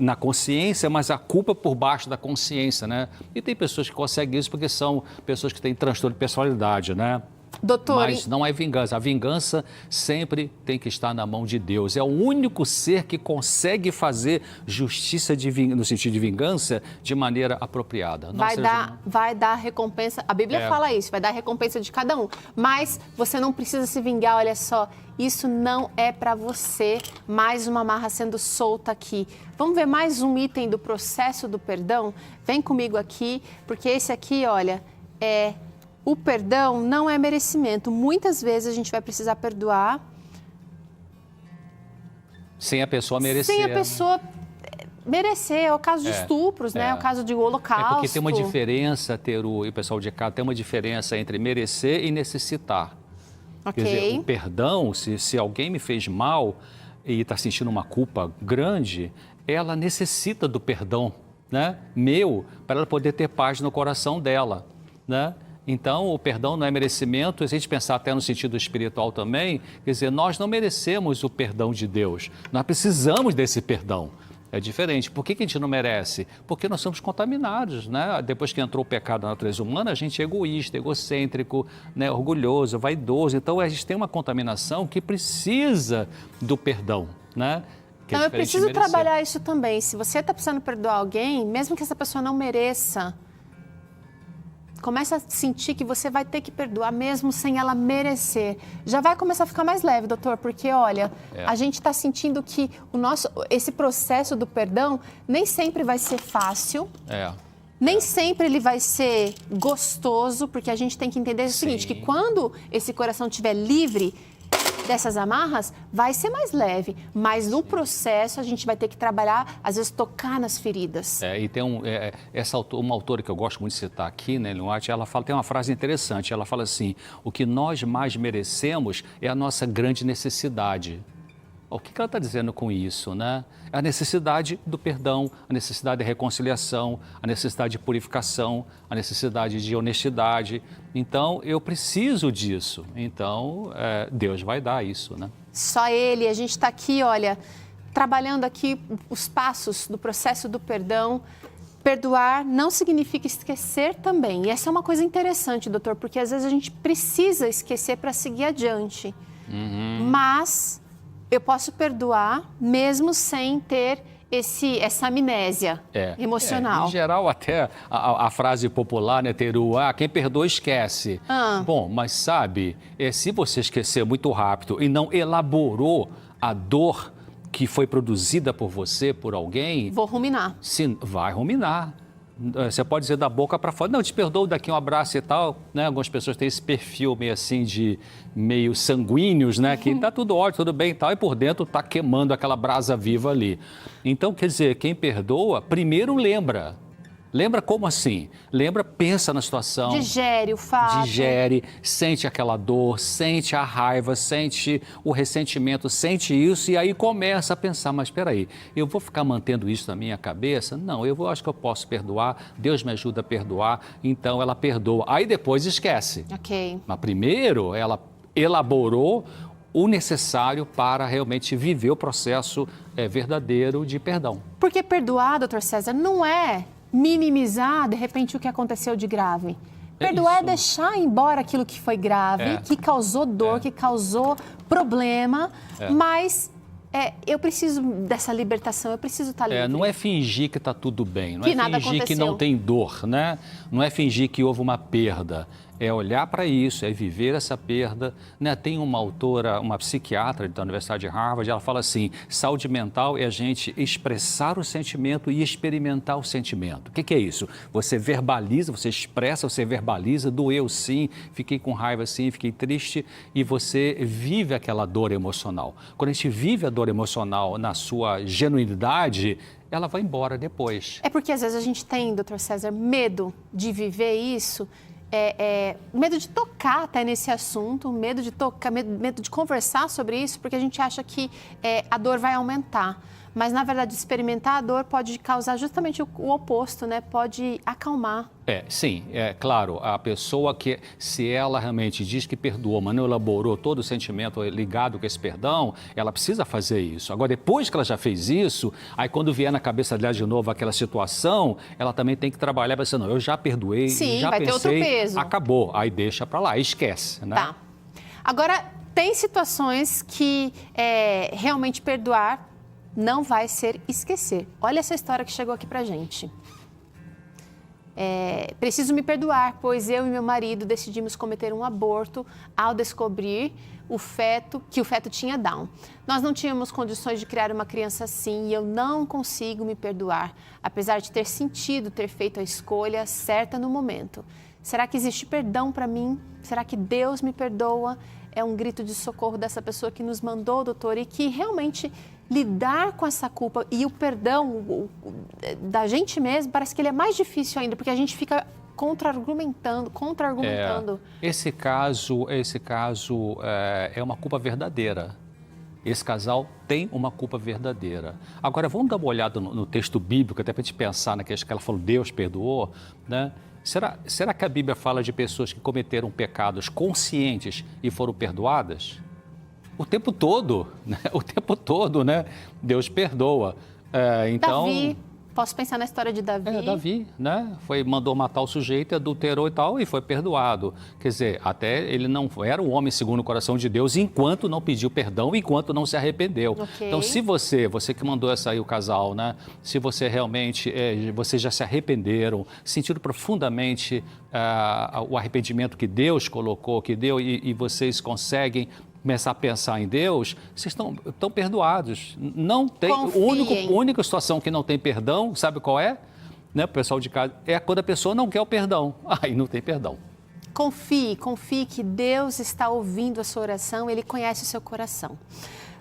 [SPEAKER 2] na consciência, mas a culpa por baixo da consciência, né? E tem pessoas que conseguem isso porque são pessoas que têm transtorno de personalidade, né?
[SPEAKER 1] Doutor,
[SPEAKER 2] mas não é vingança. A vingança sempre tem que estar na mão de Deus. É o único ser que consegue fazer justiça no sentido de vingança de maneira apropriada.
[SPEAKER 1] Vai dar recompensa. A Bíblia fala isso, vai dar recompensa de cada um. Mas você não precisa se vingar, olha só. Isso não é para você. Mais uma amarra sendo solta aqui. Vamos ver mais um item do processo do perdão? Vem comigo aqui, porque esse aqui, olha, o perdão não é merecimento. Muitas vezes a gente vai precisar perdoar
[SPEAKER 2] sem a pessoa merecer.
[SPEAKER 1] Sem a pessoa merecer. É o caso de estupros, né? É o caso de holocausto.
[SPEAKER 2] Porque tem uma diferença, Teru e o pessoal de cá, tem uma diferença entre merecer e necessitar. Quer dizer, o perdão, se alguém me fez mal e está sentindo uma culpa grande, ela necessita do perdão, né? Meu, para ela poder ter paz no coração dela, né? Então, o perdão não é merecimento, se a gente pensar até no sentido espiritual também, quer dizer, nós não merecemos o perdão de Deus, nós precisamos desse perdão. É diferente. Por que a gente não merece? Porque nós somos contaminados, né? Depois que entrou o pecado na natureza humana, a gente é egoísta, egocêntrico, né? Orgulhoso, vaidoso. Então, a gente tem uma contaminação que precisa do perdão, né?
[SPEAKER 1] Então, eu preciso trabalhar isso também. Se você está precisando perdoar alguém, mesmo que essa pessoa não mereça, começa a sentir que você vai ter que perdoar mesmo sem ela merecer. Já vai começar a ficar mais leve, doutor, porque, olha, a gente está sentindo que esse processo do perdão nem sempre vai ser fácil. Nem sempre ele vai ser gostoso, porque a gente tem que entender o seguinte, que quando esse coração estiver livre dessas amarras, vai ser mais leve, mas no processo a gente vai ter que trabalhar, às vezes tocar nas feridas.
[SPEAKER 2] E tem uma autora que eu gosto muito de citar aqui, né, Ellen White, ela tem uma frase interessante, ela fala assim, o que nós mais merecemos é a nossa grande necessidade. O que ela está dizendo com isso, né? A necessidade do perdão, a necessidade de reconciliação, a necessidade de purificação, a necessidade de honestidade. Então, eu preciso disso. Então, Deus vai dar isso, né?
[SPEAKER 1] Só Ele. A gente está aqui, olha, trabalhando aqui os passos do processo do perdão. Perdoar não significa esquecer também. E essa é uma coisa interessante, doutor, porque às vezes a gente precisa esquecer para seguir adiante. Mas eu posso perdoar mesmo sem ter essa amnésia emocional.
[SPEAKER 2] Em geral, até a frase popular, né, Teru, quem perdoa esquece. Bom, mas sabe, se você esquecer muito rápido e não elaborou a dor que foi produzida por você, por alguém...
[SPEAKER 1] Vou ruminar.
[SPEAKER 2] Vai ruminar. Você pode dizer da boca para fora, não, te perdoo, daqui um abraço e tal, né? Algumas pessoas têm esse perfil meio assim meio sanguíneos, né? Que tá tudo ótimo, tudo bem e tal, e por dentro tá queimando aquela brasa viva ali. Então, quer dizer, quem perdoa, primeiro lembra. Lembra como assim? Lembra, pensa na situação.
[SPEAKER 1] Digere o fato.
[SPEAKER 2] Digere, sente aquela dor, sente a raiva, sente o ressentimento, sente isso e aí começa a pensar, mas espera aí, eu vou ficar mantendo isso na minha cabeça? Não, acho que eu posso perdoar, Deus me ajuda a perdoar, então ela perdoa. Aí depois esquece.
[SPEAKER 1] Ok.
[SPEAKER 2] Mas primeiro ela elaborou o necessário para realmente viver o processo verdadeiro de perdão.
[SPEAKER 1] Porque perdoar, doutor César, não é minimizar, de repente, o que aconteceu de grave. Perdoar é deixar embora aquilo que foi grave, que causou dor, que causou problema, mas eu preciso dessa libertação, eu preciso estar livre.
[SPEAKER 2] Não é fingir que está tudo bem, não
[SPEAKER 1] que
[SPEAKER 2] é
[SPEAKER 1] nada
[SPEAKER 2] fingir que não tem dor, né? Não é fingir que houve uma perda. É olhar para isso, é viver essa perda. Né? Tem uma autora, uma psiquiatra da Universidade de Harvard, ela fala assim, saúde mental é a gente expressar o sentimento e experimentar o sentimento. O que é isso? Você verbaliza, você expressa, você verbaliza, doeu sim, fiquei com raiva sim, fiquei triste, e você vive aquela dor emocional. Quando a gente vive a dor emocional na sua genuinidade, ela vai embora depois.
[SPEAKER 1] É porque às vezes a gente tem, doutor César, medo de viver isso, medo de tocar até nesse assunto, medo de tocar, medo de conversar sobre isso, porque a gente acha que a dor vai aumentar. Mas, na verdade, experimentar a dor pode causar justamente o oposto, né? Pode acalmar.
[SPEAKER 2] Sim, claro, a pessoa que, se ela realmente diz que perdoou, mas não elaborou todo o sentimento ligado com esse perdão, ela precisa fazer isso. Agora, depois que ela já fez isso, aí quando vier na cabeça dela de novo aquela situação, ela também tem que trabalhar para dizer, não, eu já perdoei,
[SPEAKER 1] sim,
[SPEAKER 2] já
[SPEAKER 1] vai
[SPEAKER 2] pensei,
[SPEAKER 1] ter outro peso.
[SPEAKER 2] Acabou, aí deixa para lá, esquece, né?
[SPEAKER 1] Tá. Agora, tem situações que realmente perdoar não vai ser esquecer. Olha essa história que chegou aqui pra gente. Preciso me perdoar, pois eu e meu marido decidimos cometer um aborto ao descobrir que o feto tinha Down. Nós não tínhamos condições de criar uma criança assim e eu não consigo me perdoar, apesar de ter sentido ter feito a escolha certa no momento. Será que existe perdão para mim? Será que Deus me perdoa? É um grito de socorro dessa pessoa que nos mandou, doutor, e que realmente lidar com essa culpa e o perdão da gente mesmo, parece que ele é mais difícil ainda, porque a gente fica contra-argumentando.
[SPEAKER 2] Esse caso é uma culpa verdadeira. Esse casal tem uma culpa verdadeira. Agora, vamos dar uma olhada no texto bíblico, até para a gente pensar naquilo que ela falou, Deus perdoou, né? Será que a Bíblia fala de pessoas que cometeram pecados conscientes e foram perdoadas? O tempo todo, né? O tempo todo, né? Deus perdoa. Então,
[SPEAKER 1] Davi, posso pensar na história de Davi?
[SPEAKER 2] Davi, né? Mandou matar o sujeito, adulterou e tal, e foi perdoado. Quer dizer, até ele não era um homem segundo o coração de Deus, enquanto não pediu perdão, enquanto não se arrependeu.
[SPEAKER 1] Okay.
[SPEAKER 2] Então, se você que mandou essa aí, o casal, né? Se você realmente, vocês já se arrependeram, sentiram profundamente o arrependimento que Deus colocou, que deu, e vocês conseguem começar a pensar em Deus, vocês estão perdoados. Não tem. A única situação que não tem perdão, sabe qual é? Né, o pessoal de casa, é quando a pessoa não quer o perdão. Aí não tem perdão.
[SPEAKER 1] Confie que Deus está ouvindo a sua oração, Ele conhece o seu coração.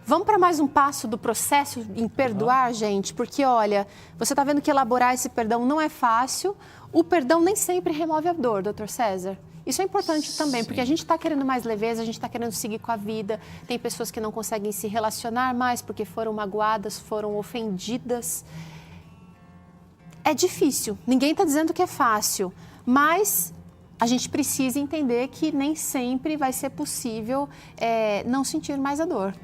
[SPEAKER 1] Vamos para mais um passo do processo em perdoar, gente, porque, olha, você está vendo que elaborar esse perdão não é fácil. O perdão nem sempre remove a dor, doutor César. Isso é importante também, porque a gente está querendo mais leveza, a gente está querendo seguir com a vida. Tem pessoas que não conseguem se relacionar mais porque foram magoadas, foram ofendidas. É difícil, ninguém está dizendo que é fácil, mas a gente precisa entender que nem sempre vai ser possível não sentir mais a dor.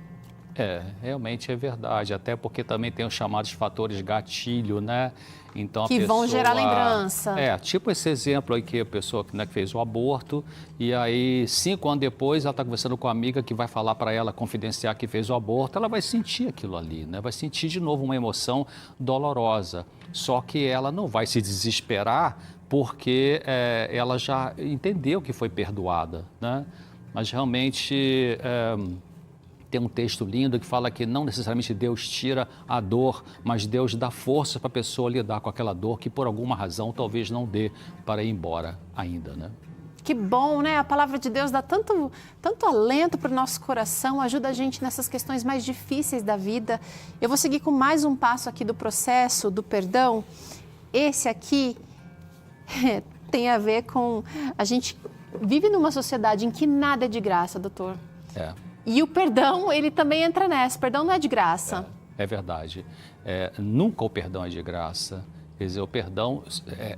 [SPEAKER 2] Realmente é verdade, até porque também tem os chamados fatores gatilho, né? Então,
[SPEAKER 1] que vão gerar lembrança.
[SPEAKER 2] Tipo esse exemplo aí que a pessoa que fez o aborto e aí 5 anos depois ela está conversando com a amiga que vai falar para ela, confidenciar que fez o aborto, ela vai sentir aquilo ali, né? Vai sentir de novo uma emoção dolorosa, só que ela não vai se desesperar porque ela já entendeu que foi perdoada, né? Mas realmente... Tem um texto lindo que fala que não necessariamente Deus tira a dor, mas Deus dá força para a pessoa lidar com aquela dor que por alguma razão talvez não dê para ir embora ainda, né?
[SPEAKER 1] Que bom, né? A palavra de Deus dá tanto alento para o nosso coração, ajuda a gente nessas questões mais difíceis da vida. Eu vou seguir com mais um passo aqui do processo do perdão. Esse aqui tem a ver com... A gente vive numa sociedade em que nada é de graça, doutor. E o perdão, ele também entra nessa. O perdão não é de graça.
[SPEAKER 2] É verdade. Nunca o perdão é de graça. Quer dizer, o perdão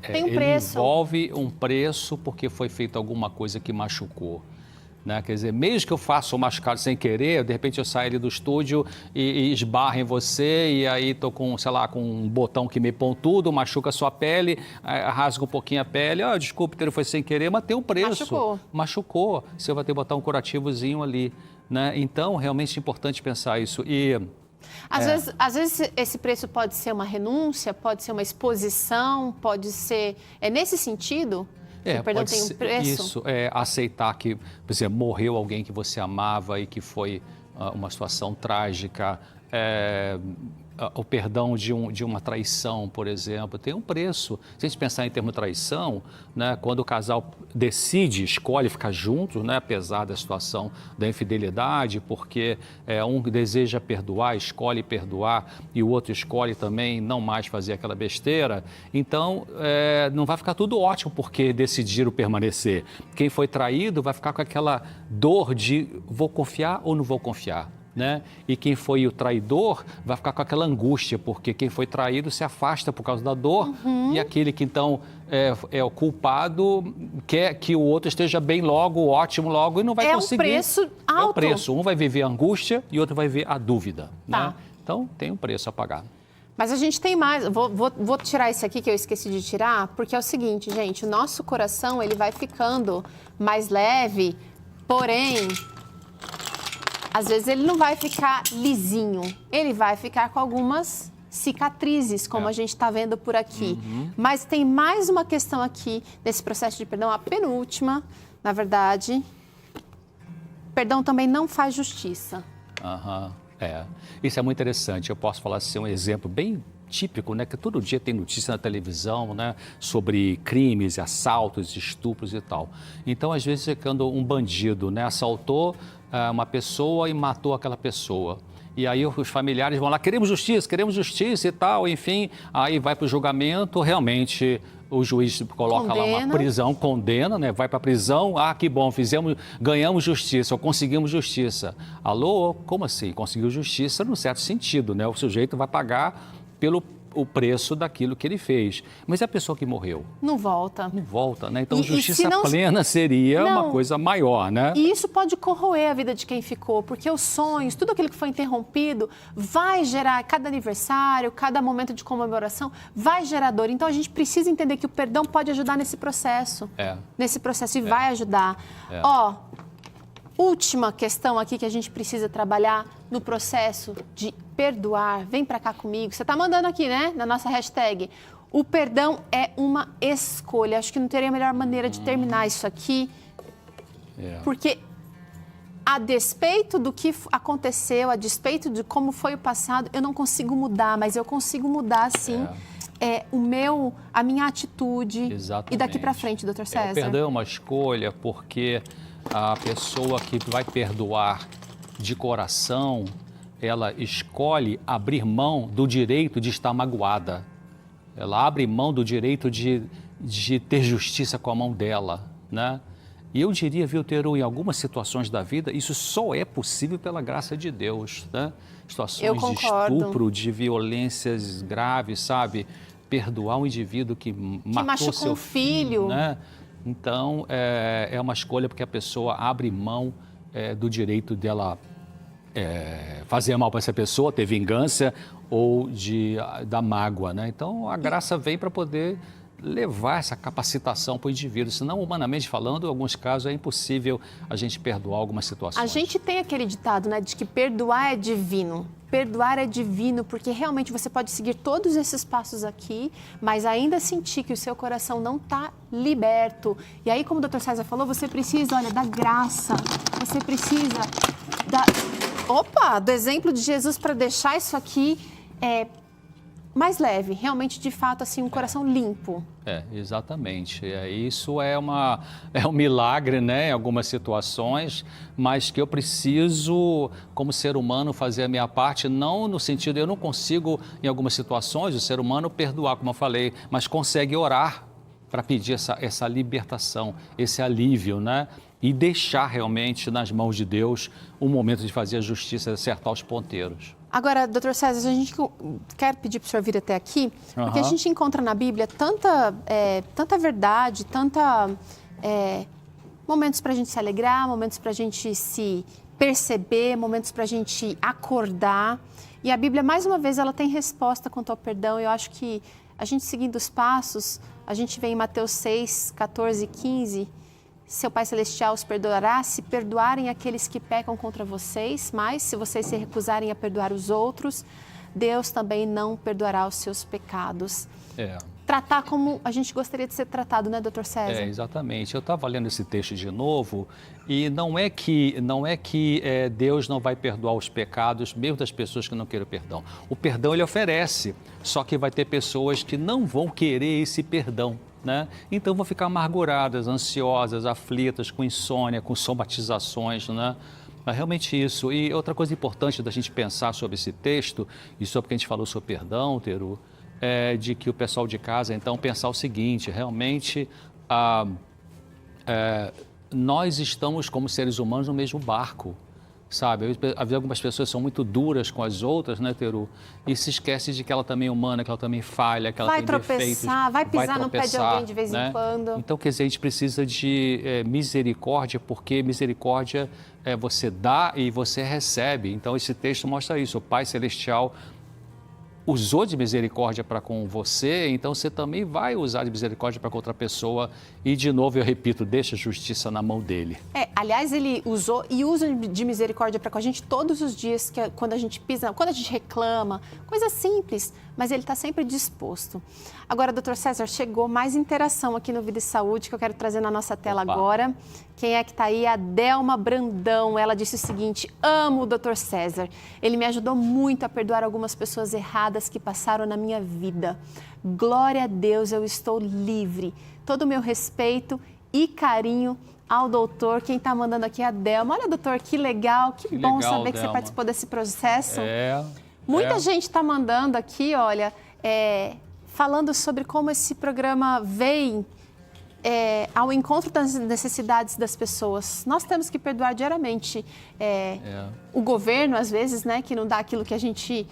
[SPEAKER 1] tem um preço.
[SPEAKER 2] Ele envolve um preço porque foi feita alguma coisa que machucou. Né? Quer dizer, mesmo que eu faça um machucado sem querer, de repente eu saio ali do estúdio e esbarro em você, e aí tô com, sei lá, com um botão que me pontudo, machuca a sua pele, rasga um pouquinho a pele, desculpe, foi sem querer, mas tem um preço. Machucou. Você vai ter que botar um curativozinho ali. Né? Então, realmente é importante pensar isso. E
[SPEAKER 1] às vezes esse preço pode ser uma renúncia, pode ser uma exposição, pode ser... É nesse sentido? O perdão tem um preço?
[SPEAKER 2] Isso, aceitar que, por exemplo, morreu alguém que você amava e que foi uma situação trágica. O perdão de uma traição, por exemplo, tem um preço. Se a gente pensar em termos de traição, né, quando o casal decide, escolhe ficar juntos, né, apesar da situação da infidelidade, porque um deseja perdoar, escolhe perdoar, e o outro escolhe também não mais fazer aquela besteira, então não vai ficar tudo ótimo porque decidiram permanecer. Quem foi traído vai ficar com aquela dor de vou confiar ou não vou confiar. Né? E quem foi o traidor vai ficar com aquela angústia, porque quem foi traído se afasta por causa da dor, e aquele que então é o culpado quer que o outro esteja bem logo, ótimo logo, e não vai conseguir.
[SPEAKER 1] É um preço alto.
[SPEAKER 2] É o preço. Um vai viver a angústia e o outro vai viver a dúvida.
[SPEAKER 1] Tá.
[SPEAKER 2] Né? Então tem um preço a pagar.
[SPEAKER 1] Mas a gente tem mais, vou tirar esse aqui que eu esqueci de tirar, porque é o seguinte, gente, o nosso coração ele vai ficando mais leve, porém... Às vezes ele não vai ficar lisinho, ele vai ficar com algumas cicatrizes, como a gente está vendo por aqui. Mas tem mais uma questão aqui nesse processo de perdão, a penúltima, na verdade. Perdão também não faz justiça.
[SPEAKER 2] Isso é muito interessante. Eu posso falar assim, um exemplo bem típico, né, que todo dia tem notícia na televisão, né, sobre crimes, assaltos, estupros e tal. Então, às vezes, quando um bandido, né, assaltou uma pessoa e matou aquela pessoa. E aí os familiares vão lá, queremos justiça e tal, enfim, aí vai para o julgamento, realmente o juiz coloca lá uma prisão, condena, né? Vai para a prisão, que bom, ganhamos justiça ou conseguimos justiça. Alô, como assim? Conseguiu justiça no certo sentido, né? O sujeito vai pagar pelo o preço daquilo que ele fez. Mas a pessoa que morreu?
[SPEAKER 1] Não volta.
[SPEAKER 2] Não volta, né? Então, justiça plena seria uma coisa maior, né?
[SPEAKER 1] E isso pode corroer a vida de quem ficou, porque os sonhos, tudo aquilo que foi interrompido, vai gerar, cada aniversário, cada momento de comemoração, vai gerar dor. Então, a gente precisa entender que o perdão pode ajudar nesse processo. Nesse processo, e vai ajudar. Última questão aqui que a gente precisa trabalhar no processo de perdoar. Vem pra cá comigo. Você tá mandando aqui, né? Na nossa hashtag. O perdão é uma escolha. Acho que não teria a melhor maneira de terminar isso aqui. Porque a despeito do que aconteceu, a despeito de como foi o passado, eu não consigo mudar, mas eu consigo mudar, sim, a minha atitude.
[SPEAKER 2] Exatamente.
[SPEAKER 1] E daqui pra frente, doutor César.
[SPEAKER 2] O perdão é uma escolha porque a pessoa que vai perdoar de coração, ela escolhe abrir mão do direito de estar magoada. Ela abre mão do direito de ter justiça com a mão dela, né? E eu diria, viu, Teru, em algumas situações da vida, isso só é possível pela graça de Deus, né? Situações de estupro, de violências graves, sabe? Perdoar um indivíduo que matou seu filho, né? Então, é uma escolha porque a pessoa abre mão do direito dela fazer mal para essa pessoa, ter vingança ou da mágoa, né? Então, a graça vem para poder levar essa capacitação para o indivíduo, senão, humanamente falando, em alguns casos é impossível a gente perdoar algumas situações.
[SPEAKER 1] A gente tem aquele ditado, né, de que perdoar é divino. Perdoar é divino porque realmente você pode seguir todos esses passos aqui, mas ainda sentir que o seu coração não está liberto. E aí, como o Dr. César falou, você precisa, olha, da graça, você precisa do exemplo de Jesus para deixar isso aqui mais leve, realmente, de fato, assim, um coração limpo.
[SPEAKER 2] Exatamente. Isso é um milagre, né, em algumas situações, mas que eu preciso, como ser humano, fazer a minha parte, não no sentido, eu não consigo, em algumas situações, o ser humano perdoar, como eu falei, mas consegue orar para pedir essa libertação, esse alívio, né? E deixar realmente nas mãos de Deus o momento de fazer a justiça, de acertar os ponteiros.
[SPEAKER 1] Agora, doutor César, a gente quer pedir para o senhor vir até aqui, porque a gente encontra na Bíblia tanta verdade, Momentos para a gente se alegrar, momentos para a gente se perceber, momentos para a gente acordar. E a Bíblia, mais uma vez, ela tem resposta quanto ao perdão. Eu acho que a gente seguindo os passos, a gente vê em Mateus 6, 14 e 15, seu Pai Celestial os perdoará se perdoarem aqueles que pecam contra vocês, mas se vocês se recusarem a perdoar os outros, Deus também não perdoará os seus pecados. Tratar como a gente gostaria de ser tratado, né, Dr. César?
[SPEAKER 2] Exatamente. Eu estava lendo esse texto de novo e não é que Deus não vai perdoar os pecados, mesmo das pessoas que não querem perdão. O perdão ele oferece, só que vai ter pessoas que não vão querer esse perdão, né? Então vão ficar amarguradas, ansiosas, aflitas, com insônia, com somatizações, né? É realmente isso. E outra coisa importante da gente pensar sobre esse texto, e sobre o que a gente falou sobre perdão, Teru, de que o pessoal de casa, então, pensar o seguinte, realmente, nós estamos como seres humanos no mesmo barco, sabe? Às vezes algumas pessoas são muito duras com as outras, né, Teru? E se esquece de que ela também é humana, que ela também falha, que ela tem defeitos.
[SPEAKER 1] Vai tropeçar, vai pisar no pé de alguém de vez em quando.
[SPEAKER 2] Então, quer dizer, a gente precisa de misericórdia, porque misericórdia você dá e você recebe. Então, esse texto mostra isso. O Pai Celestial usou de misericórdia para com você, então você também vai usar de misericórdia para com outra pessoa. E, de novo, eu repito, deixa a justiça na mão dele.
[SPEAKER 1] Aliás, ele usou e usa de misericórdia para com a gente todos os dias, que quando a gente pisa, quando a gente reclama, coisa simples, mas ele está sempre disposto. Agora, doutor César, chegou mais interação aqui no Vida e Saúde, que eu quero trazer na nossa tela agora. Quem é que está aí? A Delma Brandão. Ela disse o seguinte: amo o doutor César. Ele me ajudou muito a perdoar algumas pessoas erradas que passaram na minha vida. Glória a Deus, eu estou livre. Todo o meu respeito e carinho ao doutor. Quem está mandando aqui é a Delma. Olha, doutor, que legal, que bom
[SPEAKER 2] legal,
[SPEAKER 1] saber que
[SPEAKER 2] Delma.
[SPEAKER 1] você participou desse processo. Muita
[SPEAKER 2] É.
[SPEAKER 1] gente está mandando aqui, olha, falando sobre como esse programa vem ao encontro das necessidades das pessoas. Nós temos que perdoar diariamente o governo, às vezes, né, que não dá aquilo que a gente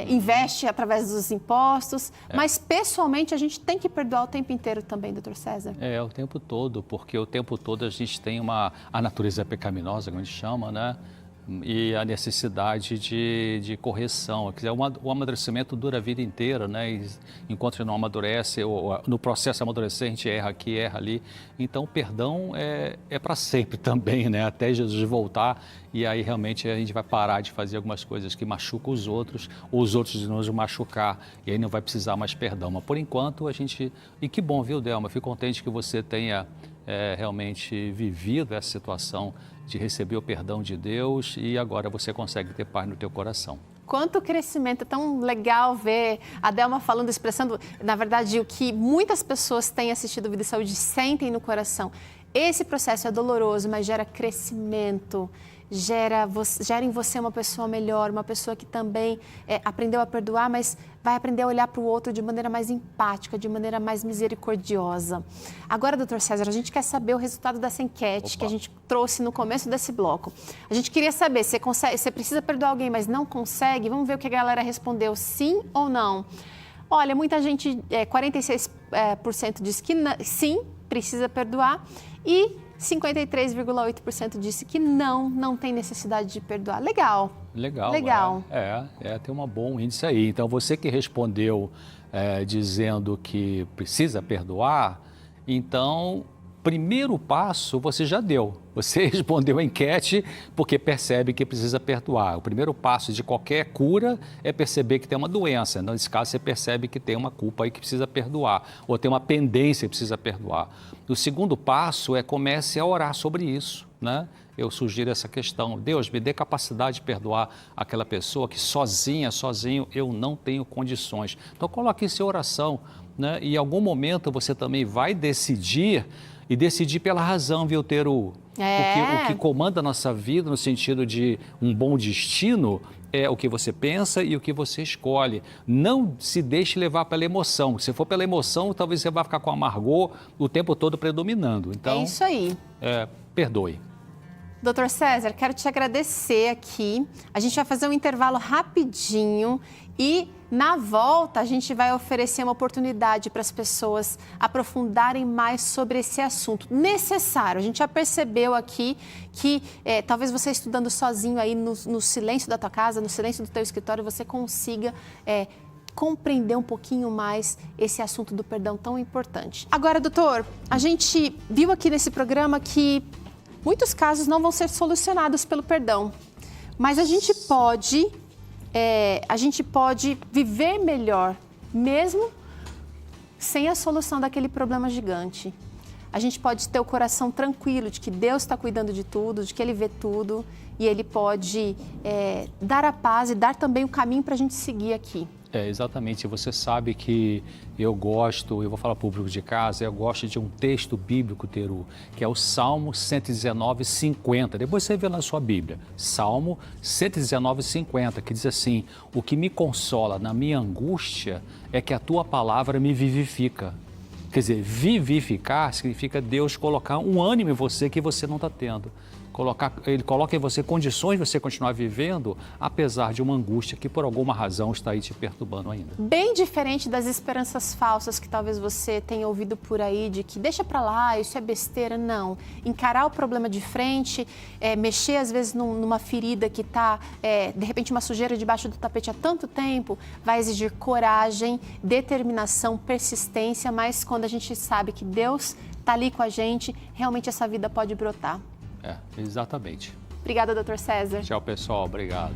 [SPEAKER 1] investe através dos impostos, mas pessoalmente a gente tem que perdoar o tempo inteiro também, doutor César.
[SPEAKER 2] O tempo todo, porque o tempo todo a gente tem a natureza pecaminosa, como a gente chama, né? E a necessidade de correção. Quer dizer, o amadurecimento dura a vida inteira, né? E enquanto não amadurece, no processo de amadurecer, a gente erra aqui, erra ali. Então, o perdão é para sempre também, né? Até Jesus voltar, e aí realmente a gente vai parar de fazer algumas coisas que machucam os outros, ou os outros de nos machucar, e aí não vai precisar mais perdão. Mas, por enquanto, a gente... E que bom, viu, Delma? Fico contente que você tenha realmente vivido essa situação de receber o perdão de Deus e agora você consegue ter paz no teu coração.
[SPEAKER 1] Quanto crescimento, é tão legal ver a Delma falando, expressando, na verdade, o que muitas pessoas têm assistido Vida e Saúde e sentem no coração. Esse processo é doloroso, mas gera crescimento, gera em você uma pessoa melhor, uma pessoa que também aprendeu a perdoar, mas vai aprender a olhar para o outro de maneira mais empática, de maneira mais misericordiosa. Agora, doutor César, a gente quer saber o resultado dessa enquete que a gente trouxe no começo desse bloco. A gente queria saber se você precisa perdoar alguém, mas não consegue. Vamos ver o que a galera respondeu, sim ou não. Olha, muita gente, 46% disse que sim, precisa perdoar, e 53,8% disse que não tem necessidade de perdoar. Legal. Tem um bom índice aí. Então, você que respondeu dizendo que precisa perdoar, então, primeiro passo você já deu. Você respondeu a enquete porque percebe que precisa perdoar. O primeiro passo de qualquer cura é perceber que tem uma doença. Nesse caso, você percebe que tem uma culpa aí que precisa perdoar, ou tem uma pendência que precisa perdoar. O segundo passo comece a orar sobre isso, né? Eu sugiro essa questão: Deus, me dê capacidade de perdoar aquela pessoa que sozinho eu não tenho condições. Então, coloque isso em oração, né? E em algum momento você também vai decidir, e decidir pela razão, viu, Teru? O que comanda a nossa vida no sentido de um bom destino é o que você pensa e o que você escolhe. Não se deixe levar pela emoção. Se for pela emoção, talvez você vá ficar com amargor o tempo todo predominando. Então, é isso aí.
[SPEAKER 2] Perdoe.
[SPEAKER 1] Doutor César, quero te agradecer aqui. A gente vai fazer um intervalo rapidinho e Na volta, a gente vai oferecer uma oportunidade para as pessoas aprofundarem mais sobre esse assunto necessário. A gente já percebeu aqui que talvez você estudando sozinho aí no silêncio da tua casa, no silêncio do teu escritório, você consiga compreender um pouquinho mais esse assunto do perdão tão importante. Agora, doutor, a gente viu aqui nesse programa que muitos casos não vão ser solucionados pelo perdão, mas a gente pode viver melhor, mesmo sem a solução daquele problema gigante. A gente pode ter o coração tranquilo de que Deus está cuidando de tudo, de que Ele vê tudo e Ele pode dar a paz e dar também o caminho para a gente seguir aqui.
[SPEAKER 2] Exatamente. Você sabe que eu vou falar para o público de casa, eu gosto de um texto bíblico, Teru, que é o Salmo 119, 50. Depois você vê na sua Bíblia. Salmo 119, 50, que diz assim: o que me consola na minha angústia é que a tua palavra me vivifica. Quer dizer, vivificar significa Deus colocar um ânimo em você que você não está tendo. Ele coloca em você condições de você continuar vivendo, apesar de uma angústia que por alguma razão está aí te perturbando ainda.
[SPEAKER 1] Bem diferente das esperanças falsas que talvez você tenha ouvido por aí, de que deixa pra lá, isso é besteira. Não. Encarar o problema de frente, mexer às vezes numa ferida que está, de repente, uma sujeira debaixo do tapete há tanto tempo, vai exigir coragem, determinação, persistência, mas quando a gente sabe que Deus está ali com a gente, realmente essa vida pode brotar.
[SPEAKER 2] Exatamente.
[SPEAKER 1] Obrigada, doutor César.
[SPEAKER 2] Tchau, pessoal. Obrigado.